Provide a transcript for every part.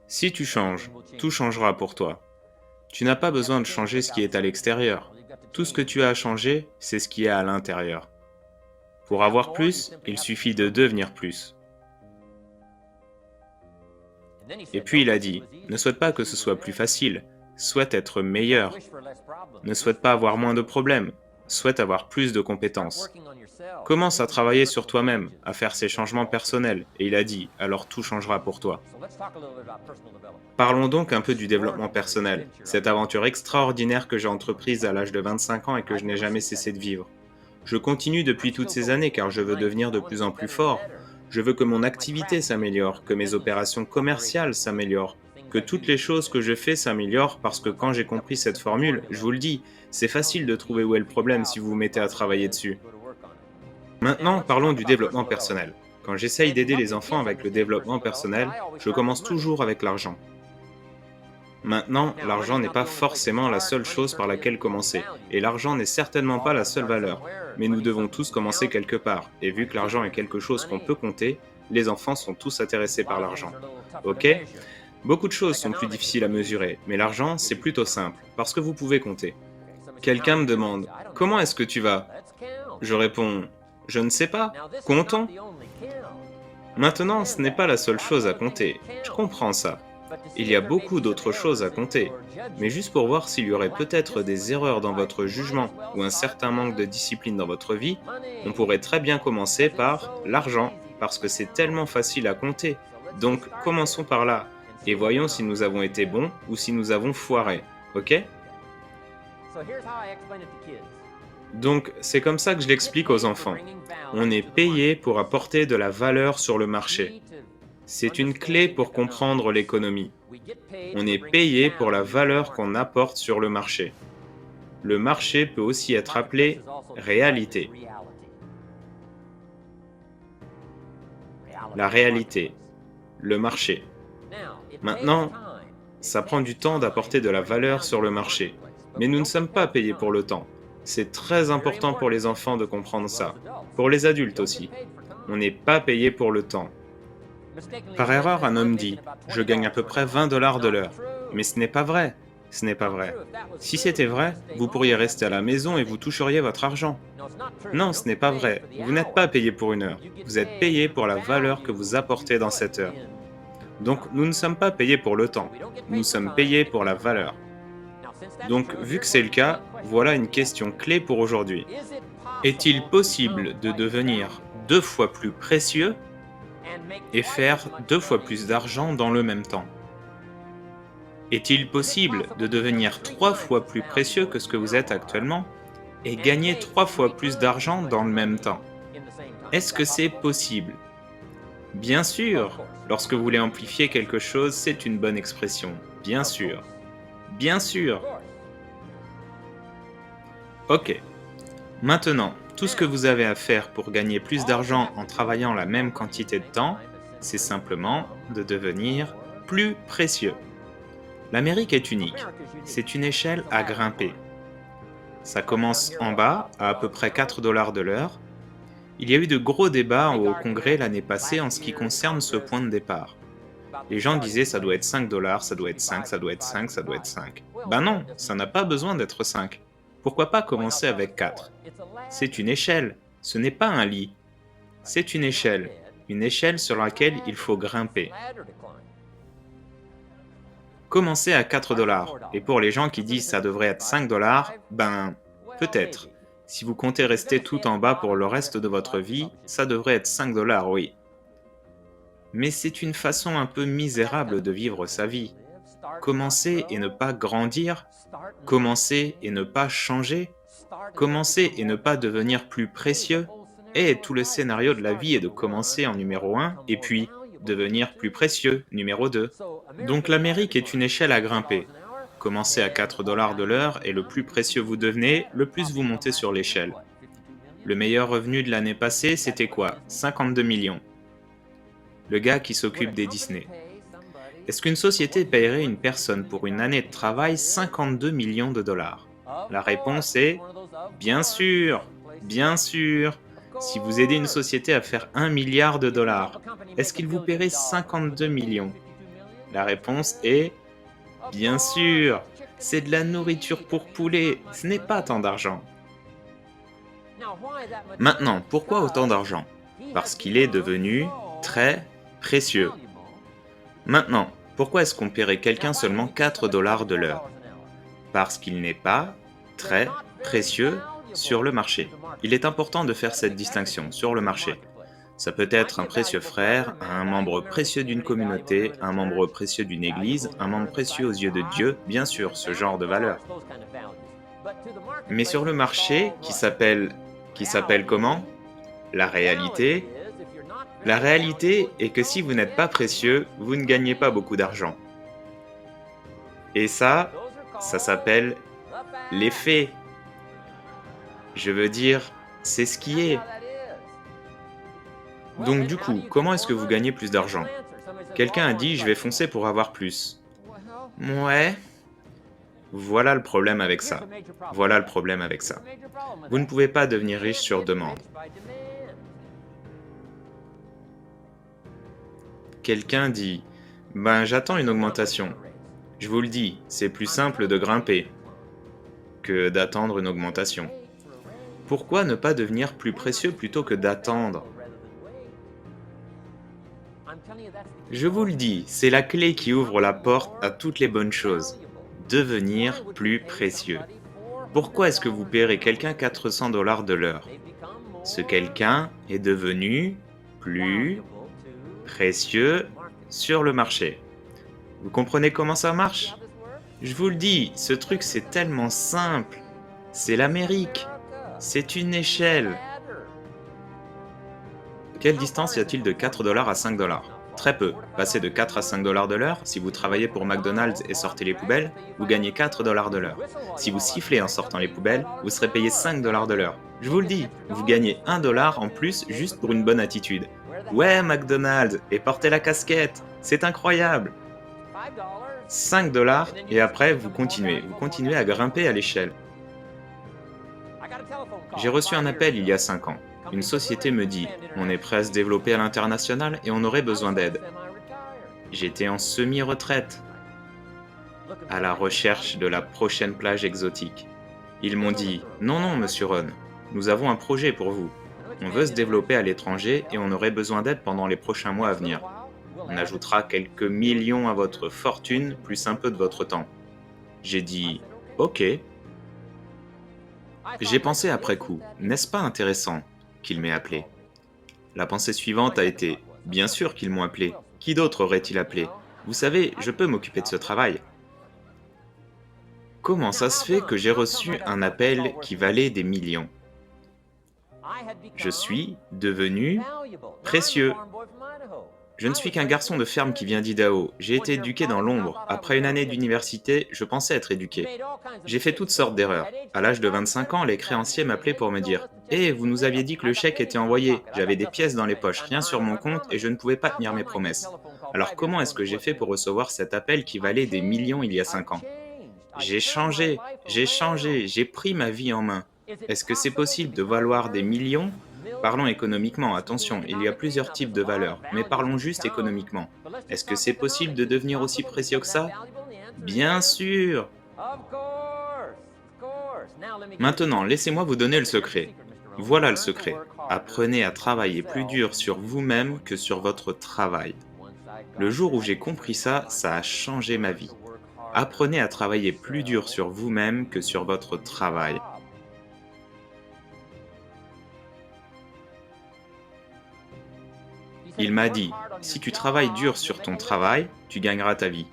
Si tu changes, tout changera pour toi. Tu n'as pas besoin de changer ce qui est à l'extérieur. Tout ce que tu as à changer, c'est ce qui est à l'intérieur. Pour avoir plus, il suffit de devenir plus. Et puis il a dit, ne souhaite pas que ce soit plus facile, souhaite être meilleur. Ne souhaite pas avoir moins de problèmes, souhaite avoir plus de compétences. Commence à travailler sur toi-même, à faire ces changements personnels, et il a dit, alors tout changera pour toi. Parlons donc un peu du développement personnel, cette aventure extraordinaire que j'ai entreprise à l'âge de 25 ans et que je n'ai jamais cessé de vivre. Je continue depuis toutes ces années car je veux devenir de plus en plus fort. Je veux que mon activité s'améliore, que mes opérations commerciales s'améliorent, que toutes les choses que je fais s'améliorent parce que quand j'ai compris cette formule, je vous le dis, c'est facile de trouver où est le problème si vous vous mettez à travailler dessus. Maintenant, parlons du développement personnel. Quand j'essaye d'aider les enfants avec le développement personnel, je commence toujours avec l'argent. Maintenant, l'argent n'est pas forcément la seule chose par laquelle commencer, et l'argent n'est certainement pas la seule valeur, mais nous devons tous commencer quelque part, et vu que l'argent est quelque chose qu'on peut compter, les enfants sont tous intéressés par l'argent. Ok? Beaucoup de choses sont plus difficiles à mesurer, mais l'argent, c'est plutôt simple, parce que vous pouvez compter. Quelqu'un me demande, comment est-ce que tu vas? Je réponds, je ne sais pas, comptons. Maintenant, ce n'est pas la seule chose à compter, je comprends ça. Il y a beaucoup d'autres choses à compter, mais juste pour voir s'il y aurait peut-être des erreurs dans votre jugement ou un certain manque de discipline dans votre vie, on pourrait très bien commencer par l'argent, parce que c'est tellement facile à compter. Donc commençons par là, et voyons si nous avons été bons ou si nous avons foiré, ok? Donc c'est comme ça que je l'explique aux enfants. On est payé pour apporter de la valeur sur le marché. C'est une clé pour comprendre l'économie. On est payé pour la valeur qu'on apporte sur le marché. Le marché peut aussi être appelé réalité. La réalité, le marché. Maintenant, ça prend du temps d'apporter de la valeur sur le marché. Mais nous ne sommes pas payés pour le temps. C'est très important pour les enfants de comprendre ça. Pour les adultes aussi. On n'est pas payé pour le temps. Par erreur, un homme dit, je gagne à peu près 20 dollars de l'heure. Mais ce n'est pas vrai. Ce n'est pas vrai. Si c'était vrai, vous pourriez rester à la maison et vous toucheriez votre argent. Non, ce n'est pas vrai. Vous n'êtes pas payé pour une heure. Vous êtes payé pour la valeur que vous apportez dans cette heure. Donc, nous ne sommes pas payés pour le temps. Nous sommes payés pour la valeur. Donc, vu que c'est le cas, voilà une question clé pour aujourd'hui. Est-il possible de devenir 2 fois plus précieux et faire 2 fois plus d'argent dans le même temps? Est-il possible de devenir 3 fois plus précieux que ce que vous êtes actuellement et gagner 3 fois plus d'argent dans le même temps? Est-ce que c'est possible? Bien sûr, lorsque vous voulez amplifier quelque chose, c'est une bonne expression. Bien sûr. Bien sûr. Ok. Maintenant, tout ce que vous avez à faire pour gagner plus d'argent en travaillant la même quantité de temps, c'est simplement de devenir plus précieux. L'Amérique est unique. C'est une échelle à grimper. Ça commence en bas, à peu près 4 dollars de l'heure. Il y a eu de gros débats au Congrès l'année passée en ce qui concerne ce point de départ. Les gens disaient ça doit être 5 dollars, ça doit être 5, ça doit être 5, ça doit être 5. Ben non, ça n'a pas besoin d'être 5. Pourquoi pas commencer avec 4? C'est une échelle, ce n'est pas un lit. C'est une échelle sur laquelle il faut grimper. Commencez à 4 dollars. Et pour les gens qui disent ça devrait être 5 dollars, ben, peut-être. Si vous comptez rester tout en bas pour le reste de votre vie, ça devrait être 5 dollars, oui. Mais c'est une façon un peu misérable de vivre sa vie. Commencer et ne pas grandir, commencer et ne pas changer, commencer et ne pas devenir plus précieux. Et tout le scénario de la vie est de commencer en numéro 1 et puis devenir plus précieux, numéro 2. Donc l'Amérique est une échelle à grimper. Commencez à 4 dollars de l'heure et le plus précieux vous devenez, le plus vous montez sur l'échelle. Le meilleur revenu de l'année passée, c'était quoi? 52 millions. Le gars qui s'occupe des Disney. Est-ce qu'une société paierait une personne pour une année de travail 52 millions de dollars? La réponse est bien sûr, bien sûr. Si vous aidez une société à faire 1 milliard de dollars, est-ce qu'il vous paierait 52 millions? La réponse est bien sûr. C'est de la nourriture pour poulet, ce n'est pas tant d'argent. Maintenant, pourquoi autant d'argent? Parce qu'il est devenu très précieux. Maintenant, pourquoi est-ce qu'on paierait quelqu'un seulement 4 dollars de l'heure? Parce qu'il n'est pas très précieux sur le marché. Il est important de faire cette distinction sur le marché. Ça peut être un précieux frère, un membre précieux d'une communauté, un membre précieux d'une église, un membre précieux aux yeux de Dieu, bien sûr, ce genre de valeur. Mais sur le marché, qui s'appelle comment? La réalité. La réalité est que si vous n'êtes pas précieux, vous ne gagnez pas beaucoup d'argent. Et ça s'appelle les faits. Je veux dire, c'est ce qui est. Donc du coup, comment est-ce que vous gagnez plus d'argent? Quelqu'un a dit, je vais foncer pour avoir plus. Ouais, voilà le problème avec ça. Voilà le problème avec ça. Vous ne pouvez pas devenir riche sur demande. Quelqu'un dit, ben j'attends une augmentation. Je vous le dis, c'est plus simple de grimper que d'attendre une augmentation. Pourquoi ne pas devenir plus précieux plutôt que d'attendre? Je vous le dis, c'est la clé qui ouvre la porte à toutes les bonnes choses. Devenir plus précieux. Pourquoi est-ce que vous paierez quelqu'un 400 dollars de l'heure? Ce quelqu'un est devenu plus précieux sur le marché. Vous comprenez comment ça marche? Je vous le dis, ce truc c'est tellement simple. C'est l'Amérique. C'est une échelle. Quelle distance y a-t-il de 4 dollars à 5 dollars? Très peu. Passer de 4 à 5 dollars de l'heure, si vous travaillez pour McDonald's et sortez les poubelles, vous gagnez 4 dollars de l'heure. Si vous sifflez en sortant les poubelles, vous serez payé 5 dollars de l'heure. Je vous le dis, vous gagnez 1 dollar en plus juste pour une bonne attitude. Ouais, McDonald's, et portez la casquette, c'est incroyable. 5 dollars et après vous continuez à grimper à l'échelle. J'ai reçu un appel il y a 5 ans. Une société me dit, on est prêt à se développer à l'international et on aurait besoin d'aide. J'étais en semi-retraite, à la recherche de la prochaine plage exotique. Ils m'ont dit, non, non, monsieur Ron, nous avons un projet pour vous. On veut se développer à l'étranger et on aurait besoin d'aide pendant les prochains mois à venir. On ajoutera quelques millions à votre fortune, plus un peu de votre temps. J'ai dit, ok. J'ai pensé après coup, n'est-ce pas intéressant qu'il m'ait appelé? La pensée suivante a été, bien sûr qu'ils m'ont appelé. Qui d'autre aurait-il appelé? Vous savez, je peux m'occuper de ce travail. Comment ça se fait que j'ai reçu un appel qui valait des millions? Je suis devenu précieux. Je ne suis qu'un garçon de ferme qui vient d'Idaho. J'ai été éduqué dans l'ombre. Après une année d'université, je pensais être éduqué. J'ai fait toutes sortes d'erreurs. À l'âge de 25 ans, les créanciers m'appelaient pour me dire « Hé, vous nous aviez dit que le chèque était envoyé. J'avais des pièces dans les poches, rien sur mon compte et je ne pouvais pas tenir mes promesses. » Alors comment est-ce que j'ai fait pour recevoir cet appel qui valait des millions il y a 5 ans? J'ai changé, j'ai pris ma vie en main. Est-ce que c'est possible de valoir des millions? Parlons économiquement, attention, il y a plusieurs types de valeurs, mais parlons juste économiquement. Est-ce que c'est possible de devenir aussi précieux que ça? Bien sûr! Maintenant, laissez-moi vous donner le secret. Voilà le secret. Apprenez à travailler plus dur sur vous-même que sur votre travail. Le jour où j'ai compris ça, ça a changé ma vie. Apprenez à travailler plus dur sur vous-même que sur votre travail. Il m'a dit, si tu travailles dur sur ton travail, tu gagneras ta vie.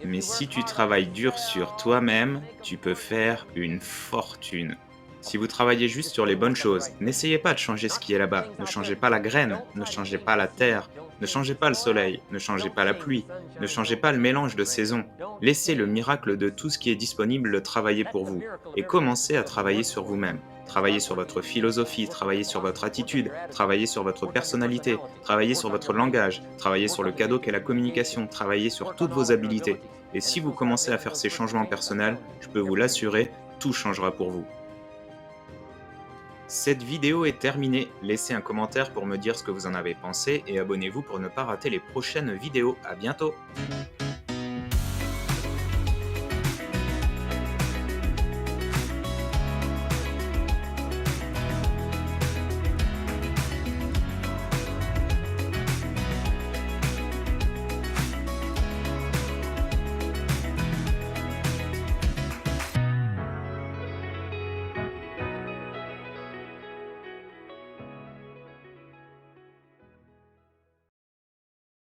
Mais si tu travailles dur sur toi-même, tu peux faire une fortune. Si vous travaillez juste sur les bonnes choses, n'essayez pas de changer ce qui est là-bas. Ne changez pas la graine, ne changez pas la terre, ne changez pas le soleil, ne changez pas la pluie, ne changez pas le mélange de saisons. Laissez le miracle de tout ce qui est disponible travailler pour vous et commencez à travailler sur vous-même. Travaillez sur votre philosophie, travaillez sur votre attitude, travaillez sur votre personnalité, travaillez sur votre langage, travaillez sur le cadeau qu'est la communication, travaillez sur toutes vos habiletés. Et si vous commencez à faire ces changements personnels, je peux vous l'assurer, tout changera pour vous. Cette vidéo est terminée, laissez un commentaire pour me dire ce que vous en avez pensé et abonnez-vous pour ne pas rater les prochaines vidéos. À bientôt!